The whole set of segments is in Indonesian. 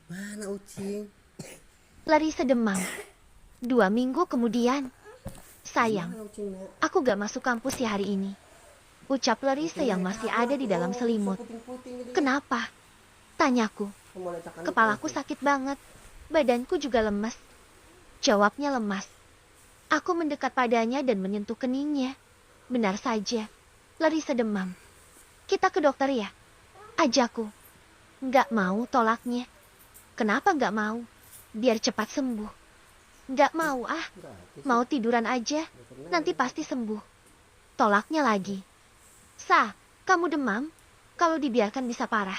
Mana Ucing? Larissa demam. 2 minggu kemudian. Sayang, Mana Ucing nak? aku gak masuk kampus ya hari ini. Ucap Larissa yang masih ada di dalam selimut. Kenapa? Tanyaku. Kepalaku sakit banget. Badanku juga lemas. Jawabnya lemas. Aku mendekat padanya dan menyentuh keningnya. Benar saja, Larissa demam. Kita ke dokter ya? Ajakku. Nggak mau tolaknya. Kenapa nggak mau? Biar cepat sembuh. Nggak mau ah. Mau tiduran aja. Nanti pasti sembuh. Tolaknya lagi. Sa, kamu demam? Kalau dibiarkan bisa parah.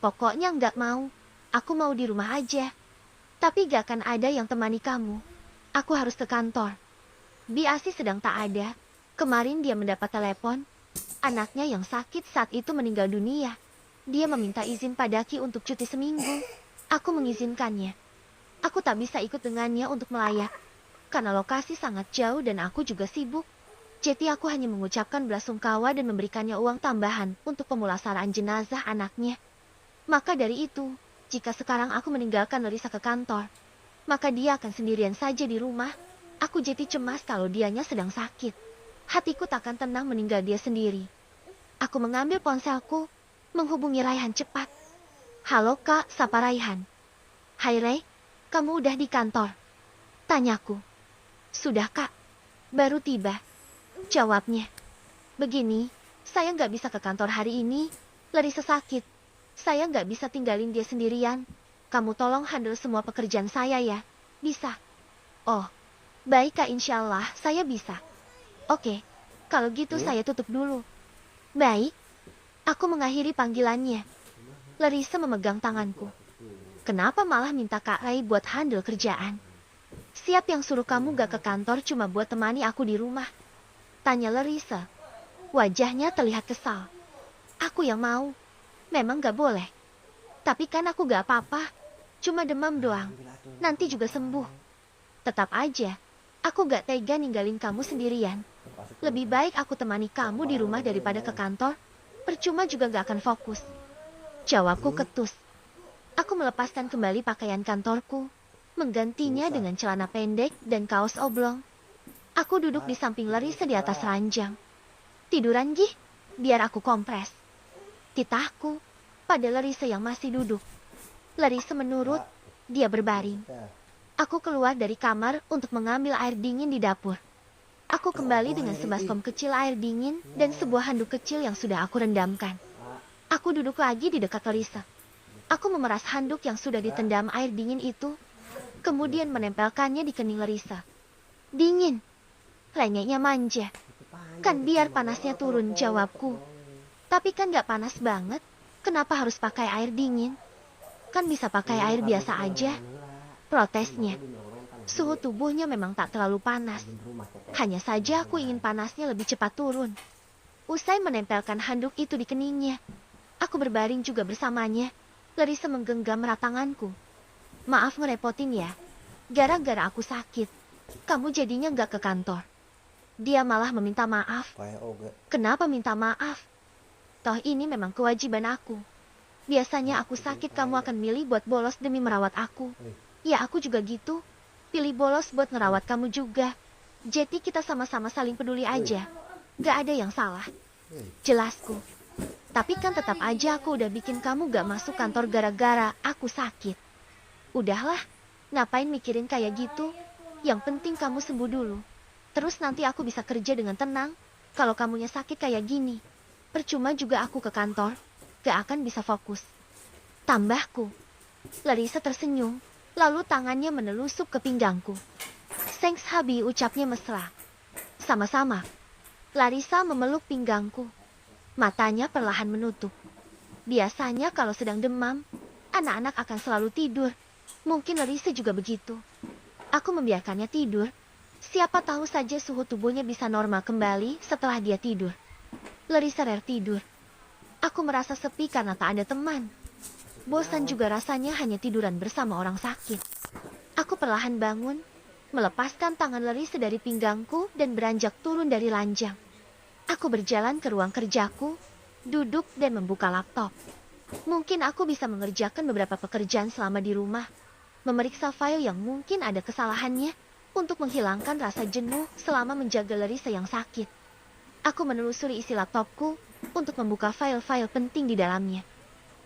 Pokoknya nggak mau. Aku mau di rumah aja. Tapi gak akan ada yang temani kamu. Aku harus ke kantor. Biasi sedang tak ada. Kemarin dia mendapat telepon. Anaknya yang sakit saat itu meninggal dunia. Dia meminta izin padaki untuk cuti seminggu. Aku mengizinkannya. Aku tak bisa ikut dengannya untuk melayat. Karena lokasi sangat jauh dan aku juga sibuk. Jadi aku hanya mengucapkan belasungkawa dan memberikannya uang tambahan untuk pemulasaraan jenazah anaknya. Maka dari itu, jika sekarang aku meninggalkan Larissa ke kantor, maka dia akan sendirian saja di rumah. Aku jadi cemas kalau dianya sedang sakit. Hatiku takkan tenang meninggal dia sendiri. Aku mengambil ponselku, menghubungi Raihan cepat. Halo kak, sapa Raihan. Hai Ray, kamu udah di kantor? Tanyaku. Sudah kak, baru tiba. Jawabnya. Begini, saya nggak bisa ke kantor hari ini. Larissa sakit. Saya nggak bisa tinggalin dia sendirian. Kamu tolong handle semua pekerjaan saya ya. Bisa. Oh, baik kak, insya Allah saya bisa. Oke, kalau gitu saya tutup dulu. Baik. Aku mengakhiri panggilannya. Larissa memegang tanganku. Kenapa malah minta Kak Ray buat handle kerjaan? Siap yang suruh kamu gak ke kantor cuma buat temani aku di rumah? Tanya Larissa. Wajahnya terlihat kesal. Aku yang mau. Memang gak boleh. Tapi kan aku gak apa-apa. Cuma demam doang. Nanti juga sembuh. Tetap aja, aku gak tega ninggalin kamu sendirian. Lebih baik aku temani kamu di rumah daripada ke kantor. Percuma juga gak akan fokus. Jawabku ketus. Aku melepaskan kembali pakaian kantorku, menggantinya dengan celana pendek dan kaos oblong. Aku duduk di samping Larissa di atas ranjang. Tiduran gih, biar aku kompres. Titahku pada Larissa yang masih duduk. Larissa menurut, dia berbaring. Aku keluar dari kamar untuk mengambil air dingin di dapur. Aku kembali dengan sebaskom kecil air dingin dan sebuah handuk kecil yang sudah aku rendamkan. Aku duduk lagi di dekat Larissa. Aku memeras handuk yang sudah ditendam air dingin itu, kemudian menempelkannya di kening Larissa. Dingin. Rengeknya manja. Kan biar panasnya turun, jawabku. Tapi kan gak panas banget. Kenapa harus pakai air dingin? Kan bisa pakai air biasa aja. Protesnya. Suhu tubuhnya memang tak terlalu panas. Hanya saja aku ingin panasnya lebih cepat turun. Usai menempelkan handuk itu di keningnya, aku berbaring juga bersamanya. Larissa menggenggam erat tanganku. Maaf ngerepotin ya. Gara-gara aku sakit, kamu jadinya gak ke kantor. Dia malah meminta maaf. Kenapa minta maaf? Toh ini memang kewajiban aku. Biasanya aku sakit kamu akan milih buat bolos demi merawat aku. Ya aku juga gitu. Pilih bolos buat ngerawat kamu juga. Jadi kita sama-sama saling peduli aja. Gak ada yang salah. Jelasku. Tapi kan tetap aja aku udah bikin kamu gak masuk kantor gara-gara aku sakit. Udahlah, ngapain mikirin kayak gitu? Yang penting kamu sembuh dulu. Terus nanti aku bisa kerja dengan tenang. Kalau kamunya sakit kayak gini, percuma juga aku ke kantor. Gak akan bisa fokus. Tambahku. Larissa tersenyum, lalu tangannya menelusup ke pinggangku. Thanks Habi, ucapnya mesra. Sama-sama. Larissa memeluk pinggangku. Matanya perlahan menutup. Biasanya kalau sedang demam, anak-anak akan selalu tidur. Mungkin Larissa juga begitu. Aku membiarkannya tidur. Siapa tahu saja suhu tubuhnya bisa normal kembali setelah dia tidur. Larissa rare tidur. Aku merasa sepi karena tak ada teman. Bosan juga rasanya hanya tiduran bersama orang sakit. Aku perlahan bangun, melepaskan tangan Larissa dari pinggangku dan beranjak turun dari ranjang. Aku berjalan ke ruang kerjaku, duduk dan membuka laptop. Mungkin aku bisa mengerjakan beberapa pekerjaan selama di rumah. Memeriksa file yang mungkin ada kesalahannya untuk menghilangkan rasa jenuh selama menjaga Larissa yang sakit. Aku menelusuri isi laptopku untuk membuka file-file penting di dalamnya.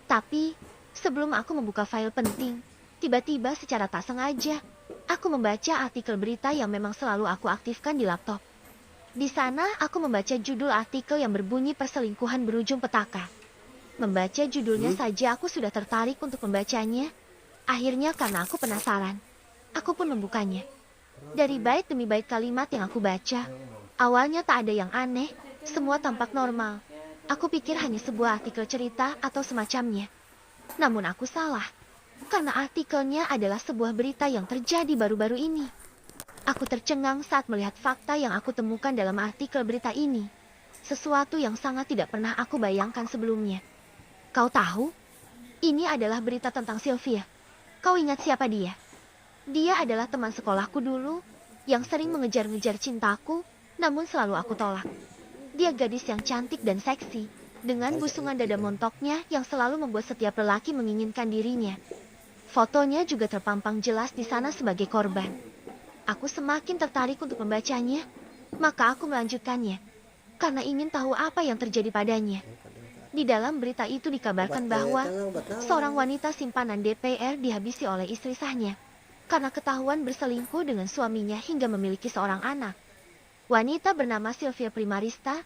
Tapi, sebelum aku membuka file penting, tiba-tiba secara tak sengaja, aku membaca artikel berita yang memang selalu aku aktifkan di laptop. Di sana, aku membaca judul artikel yang berbunyi perselingkuhan berujung petaka. Membaca judulnya saja aku sudah tertarik untuk membacanya. Akhirnya karena aku penasaran, aku pun membukanya. Dari bait demi bait kalimat yang aku baca, awalnya tak ada yang aneh, semua tampak normal. Aku pikir hanya sebuah artikel cerita atau semacamnya. Namun aku salah, karena artikelnya adalah sebuah berita yang terjadi baru-baru ini. Aku tercengang saat melihat fakta yang aku temukan dalam artikel berita ini. Sesuatu yang sangat tidak pernah aku bayangkan sebelumnya. Kau tahu? Ini adalah berita tentang Sylvia. Kau ingat siapa dia? Dia adalah teman sekolahku dulu, yang sering mengejar-ngejar cintaku, namun selalu aku tolak. Dia gadis yang cantik dan seksi, dengan busungan dada montoknya yang selalu membuat setiap lelaki menginginkan dirinya. Fotonya juga terpampang jelas di sana sebagai korban. Aku semakin tertarik untuk membacanya, maka aku melanjutkannya, karena ingin tahu apa yang terjadi padanya. Di dalam berita itu dikabarkan bahwa seorang wanita simpanan DPR dihabisi oleh istri sahnya karena ketahuan berselingkuh dengan suaminya hingga memiliki seorang anak. Wanita bernama Sylvia Primarista,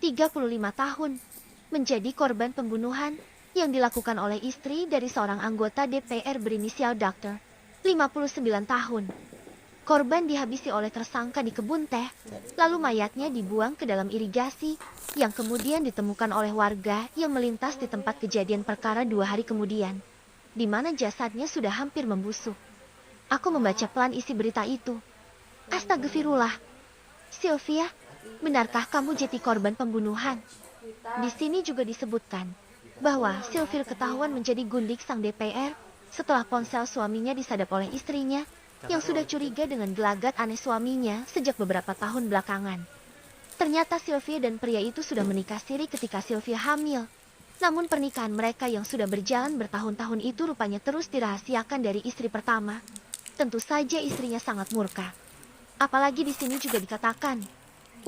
35 tahun, menjadi korban pembunuhan yang dilakukan oleh istri dari seorang anggota DPR berinisial Dr. 59 tahun. Korban dihabisi oleh tersangka di kebun teh, lalu mayatnya dibuang ke dalam irigasi, yang kemudian ditemukan oleh warga yang melintas di tempat kejadian perkara 2 hari kemudian, di mana jasadnya sudah hampir membusuk. Aku membaca pelan isi berita itu. Astagfirullah. Sylvia, benarkah kamu jadi korban pembunuhan? Di sini juga disebutkan bahwa Sylvia ketahuan menjadi gundik sang DPR setelah ponsel suaminya disadap oleh istrinya, yang sudah curiga dengan gelagat aneh suaminya sejak beberapa tahun belakangan. Ternyata Sylvia dan pria itu sudah menikah siri ketika Sylvia hamil. Namun pernikahan mereka yang sudah berjalan bertahun-tahun itu rupanya terus dirahasiakan dari istri pertama. Tentu saja istrinya sangat murka. Apalagi di sini juga dikatakan,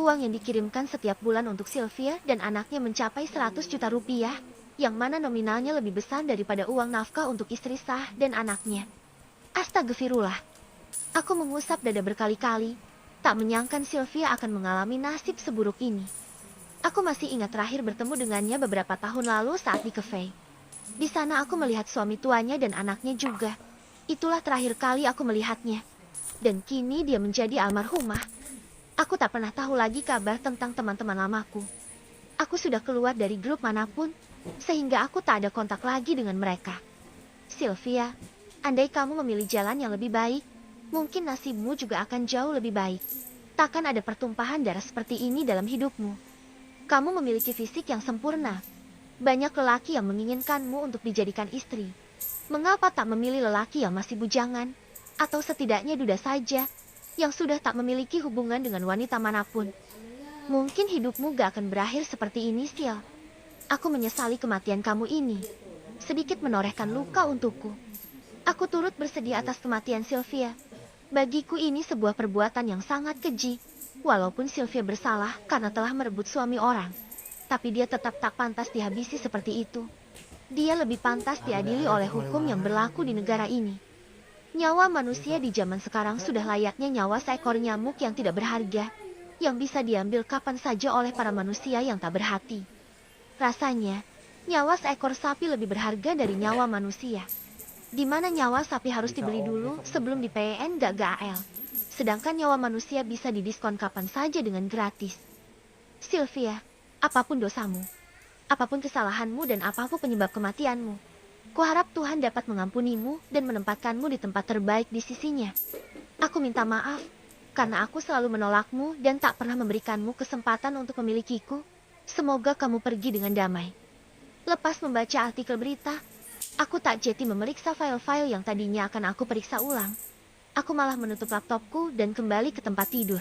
uang yang dikirimkan setiap bulan untuk Sylvia dan anaknya mencapai 100 juta rupiah, yang mana nominalnya lebih besar daripada uang nafkah untuk istri sah dan anaknya. Astagfirullah. Aku mengusap dada berkali-kali, tak menyangka Sylvia akan mengalami nasib seburuk ini. Aku masih ingat terakhir bertemu dengannya beberapa tahun lalu saat di kafe. Di sana aku melihat suami tuanya dan anaknya juga. Itulah terakhir kali aku melihatnya. Dan kini dia menjadi almarhumah. Aku tak pernah tahu lagi kabar tentang teman-teman lamaku. Aku sudah keluar dari grup manapun, sehingga aku tak ada kontak lagi dengan mereka. Sylvia, andai kamu memilih jalan yang lebih baik, mungkin nasibmu juga akan jauh lebih baik. Takkan ada pertumpahan darah seperti ini dalam hidupmu. Kamu memiliki fisik yang sempurna. Banyak lelaki yang menginginkanmu untuk dijadikan istri. Mengapa tak memilih lelaki yang masih bujangan? Atau setidaknya duda saja, yang sudah tak memiliki hubungan dengan wanita manapun? Mungkin hidupmu gak akan berakhir seperti ini, Sil. Aku menyesali kematian kamu ini. Sedikit menorehkan luka untukku. Aku turut bersedih atas kematian Sylvia. Bagiku ini sebuah perbuatan yang sangat keji. Walaupun Sylvia bersalah karena telah merebut suami orang, tapi dia tetap tak pantas dihabisi seperti itu. Dia lebih pantas diadili oleh hukum yang berlaku di negara ini. Nyawa manusia di zaman sekarang sudah layaknya nyawa seekor nyamuk yang tidak berharga, yang bisa diambil kapan saja oleh para manusia yang tak berhati. Rasanya, nyawa seekor sapi lebih berharga dari nyawa manusia. Di mana nyawa sapi harus dibeli dulu sebelum di PN GAL. Sedangkan nyawa manusia bisa didiskon kapan saja dengan gratis. Sylvia, apapun dosamu, apapun kesalahanmu dan apapun penyebab kematianmu, kuharap Tuhan dapat mengampunimu dan menempatkanmu di tempat terbaik di sisinya. Aku minta maaf, karena aku selalu menolakmu dan tak pernah memberikanmu kesempatan untuk memilikiku. Semoga kamu pergi dengan damai. Lepas membaca artikel berita, aku tak jeti memeriksa file-file yang tadinya akan aku periksa ulang. Aku malah menutup laptopku dan kembali ke tempat tidur.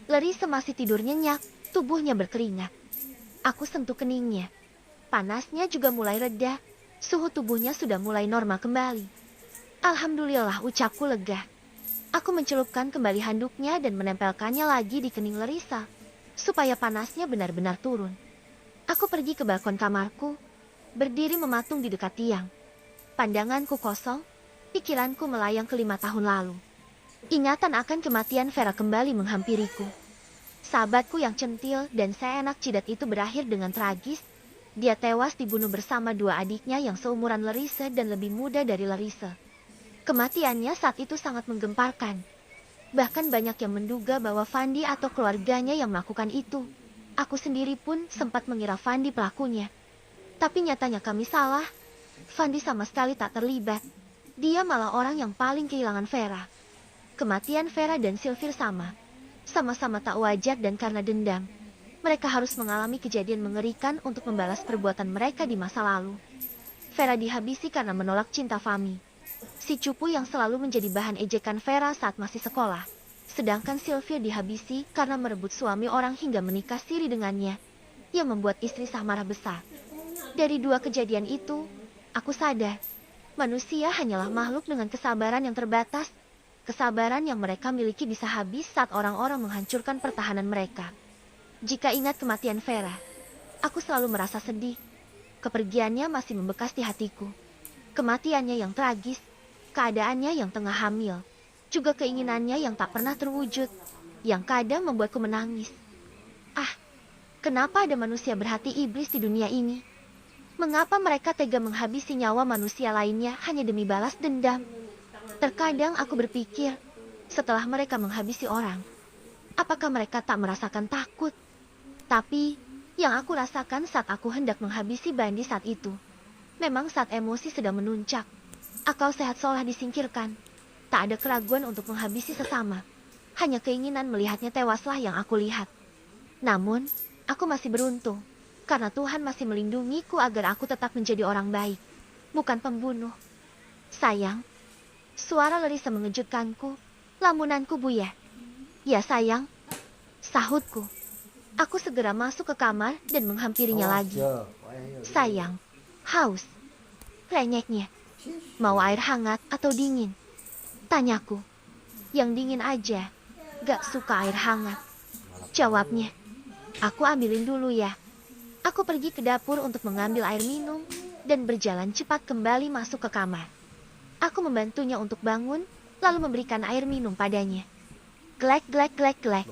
Larissa masih tidur nyenyak, tubuhnya berkeringat. Aku sentuh keningnya. Panasnya juga mulai reda, Suhu tubuhnya sudah mulai normal kembali. Alhamdulillah, ucapku lega. Aku mencelupkan kembali handuknya dan menempelkannya lagi di kening Larissa, supaya panasnya benar-benar turun. Aku pergi ke balkon kamarku, berdiri mematung di dekat tiang. Pandanganku kosong, pikiranku melayang ke 5 tahun lalu. Ingatan akan kematian Vera kembali menghampiriku. Sahabatku yang centil dan seenak jidat itu berakhir dengan tragis. Dia tewas dibunuh bersama 2 adiknya yang seumuran Larissa dan lebih muda dari Larissa. Kematiannya saat itu sangat menggemparkan. Bahkan banyak yang menduga bahwa Fandi atau keluarganya yang melakukan itu. Aku sendiri pun sempat mengira Fandi pelakunya. Tapi nyatanya kami salah. Fandi sama sekali tak terlibat. Dia malah orang yang paling kehilangan Vera. Kematian Vera dan Sylvie sama. Sama-sama tak wajar dan karena dendam. Mereka harus mengalami kejadian mengerikan untuk membalas perbuatan mereka di masa lalu. Vera dihabisi karena menolak cinta Fami. Si cupu yang selalu menjadi bahan ejekan Vera saat masih sekolah. Sedangkan Sylvia dihabisi karena merebut suami orang hingga menikah siri dengannya. Yang membuat istri Sah marah besar. Dari 2 kejadian itu, aku sadar. Manusia hanyalah makhluk dengan kesabaran yang terbatas. Kesabaran yang mereka miliki bisa habis saat orang-orang menghancurkan pertahanan mereka. Jika ingat kematian Vera, aku selalu merasa sedih. Kepergiannya masih membekas di hatiku. Kematiannya yang tragis, keadaannya yang tengah hamil, juga keinginannya yang tak pernah terwujud, yang kadang membuatku menangis. Ah, kenapa ada manusia berhati iblis di dunia ini? Mengapa mereka tega menghabisi nyawa manusia lainnya hanya demi balas dendam? Terkadang aku berpikir, setelah mereka menghabisi orang, apakah mereka tak merasakan takut? Tapi, yang aku rasakan saat aku hendak menghabisi Bandi saat itu, memang saat emosi sedang menuncak. Akal sehat seolah disingkirkan. Tak ada keraguan untuk menghabisi sesama. Hanya keinginan melihatnya tewaslah yang aku lihat. Namun, aku masih beruntung, karena Tuhan masih melindungiku agar aku tetap menjadi orang baik, bukan pembunuh. Sayang, suara Larissa mengejutkanku, lamunanku buyar. Ya sayang, sahutku. Aku segera masuk ke kamar dan menghampirinya lagi. Sayang, haus. Renyeknya, mau air hangat atau dingin? Tanyaku. Yang dingin aja, gak suka air hangat. Jawabnya, aku ambilin dulu ya. Aku pergi ke dapur untuk mengambil air minum dan berjalan cepat kembali masuk ke kamar. Aku membantunya untuk bangun, lalu memberikan air minum padanya. Glek, glek, glek, glek.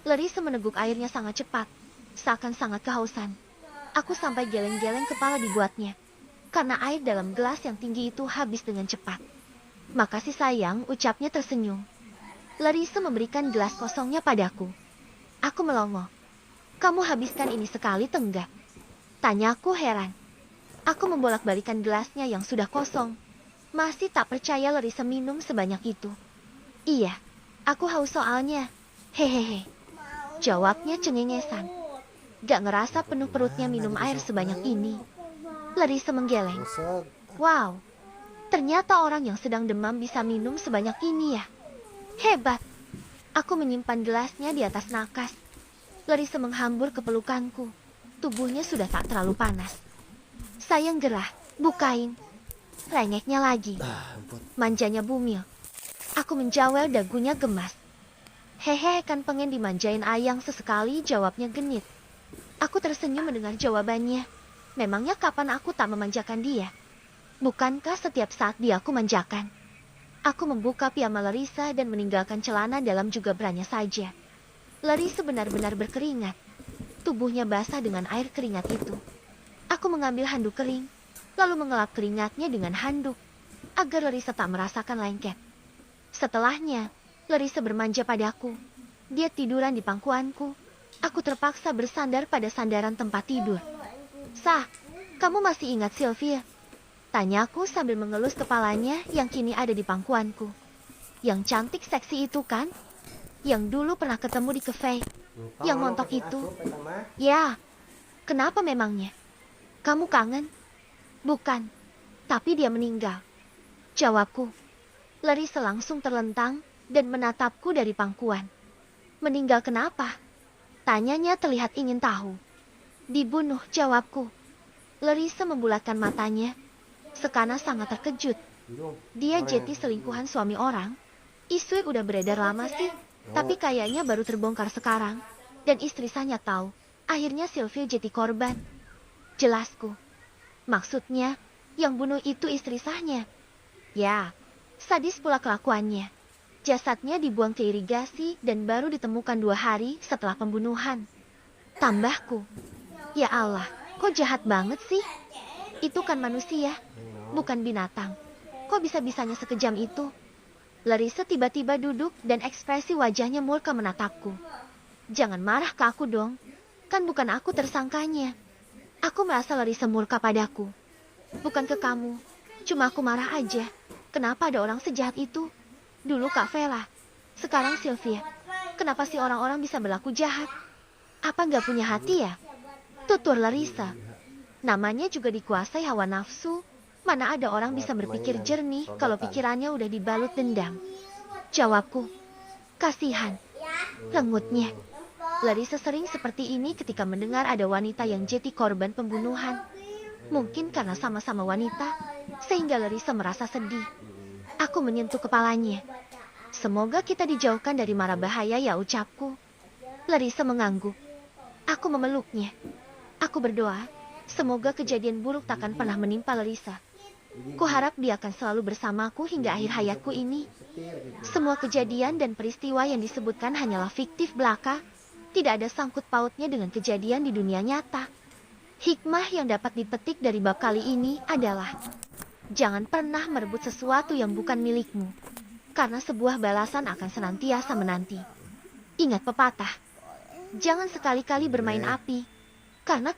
Larissa meneguk airnya sangat cepat, seakan sangat kehausan. Aku sampai geleng-geleng kepala dibuatnya, karena air dalam gelas yang tinggi itu habis dengan cepat. Makasih sayang, ucapnya tersenyum. Larissa memberikan gelas kosongnya padaku. Aku melongo. Kamu habiskan ini sekali tenggak? Tanyaku heran. Aku membolak-balikan gelasnya yang sudah kosong. Masih tak percaya Larissa minum sebanyak itu. Iya, aku haus soalnya. Hehehe. Jawabnya cengengesan. Gak ngerasa penuh perutnya minum air sebanyak ini. Larissa menggeleng. Wow, ternyata orang yang sedang demam bisa minum sebanyak ini ya. Hebat. Aku menyimpan gelasnya di atas nakas. Larissa menghambur ke pelukanku. Tubuhnya sudah tak terlalu panas. Sayang gerah, bukain. Rengeknya lagi. Manjanya bumil. Aku menjawel dagunya gemas. Hehehe, kan pengen dimanjain ayang sesekali, jawabnya genit. Aku tersenyum mendengar jawabannya. Memangnya kapan aku tak memanjakan dia? Bukankah setiap saat dia aku manjakan? Aku membuka piyama Larissa dan meninggalkan celana dalam juga beranya saja. Larissa benar-benar berkeringat. Tubuhnya basah dengan air keringat itu. Aku mengambil handuk kering, lalu mengelap keringatnya dengan handuk, agar Larissa tak merasakan lengket. Setelahnya, Larissa bermanja padaku. Dia tiduran di pangkuanku. Aku terpaksa bersandar pada sandaran tempat tidur. Sah, kamu masih ingat Sylvia? Tanyaku sambil mengelus kepalanya yang kini ada di pangkuanku. Yang cantik seksi itu kan? Yang dulu pernah ketemu di cafe. Yang montok itu. Ya, kenapa memangnya? Kamu kangen? Bukan, tapi dia meninggal. Jawabku. Larissa langsung terlentang dan menatapku dari pangkuan. Meninggal kenapa? Tanyanya terlihat ingin tahu. Dibunuh, jawabku. Larissa membulatkan matanya, Sekana sangat terkejut. Dia jadi selingkuhan suami orang. Isu udah beredar lama sih, tapi kayaknya baru terbongkar sekarang. Dan istri sahnya tahu. Akhirnya Sylvia jadi korban. Jelasku. Maksudnya, yang bunuh itu istri sahnya. Ya, sadis pula kelakuannya. Jasadnya dibuang ke irigasi dan baru ditemukan 2 hari setelah pembunuhan. Tambahku. Ya Allah, kok jahat banget sih? Itu kan manusia, bukan binatang. Kok bisa-bisanya sekejam itu? Larissa tiba-tiba duduk dan ekspresi wajahnya murka menatapku. Jangan marah ke aku dong. Kan bukan aku tersangkanya. Aku merasa Larissa murka padaku. Bukan ke kamu. Cuma aku marah aja. Kenapa ada orang sejahat itu? Dulu Kak Vela. Sekarang Sylvia. Kenapa sih orang-orang bisa berlaku jahat? Apa nggak punya hati ya? Tutur Larissa. Namanya juga dikuasai hawa nafsu. Mana ada orang bisa berpikir jernih kalau pikirannya udah dibalut dendam. Jawabku. Kasihan. Lengutnya. Larissa sering seperti ini ketika mendengar ada wanita yang jadi korban pembunuhan. Mungkin karena sama-sama wanita, sehingga Larissa merasa sedih. Aku menyentuh kepalanya. Semoga kita dijauhkan dari mara bahaya ya, ucapku. Larissa mengangguk. Aku memeluknya. Aku berdoa, semoga kejadian buruk takkan pernah menimpa Larissa. Kuharap dia akan selalu bersamaku hingga akhir hayatku ini. Semua kejadian dan peristiwa yang disebutkan hanyalah fiktif belaka. Tidak ada sangkut pautnya dengan kejadian di dunia nyata. Hikmah yang dapat dipetik dari bab kali ini adalah jangan pernah merebut sesuatu yang bukan milikmu. Karena sebuah balasan akan senantiasa menanti. Ingat pepatah, jangan sekali-kali bermain api. Karena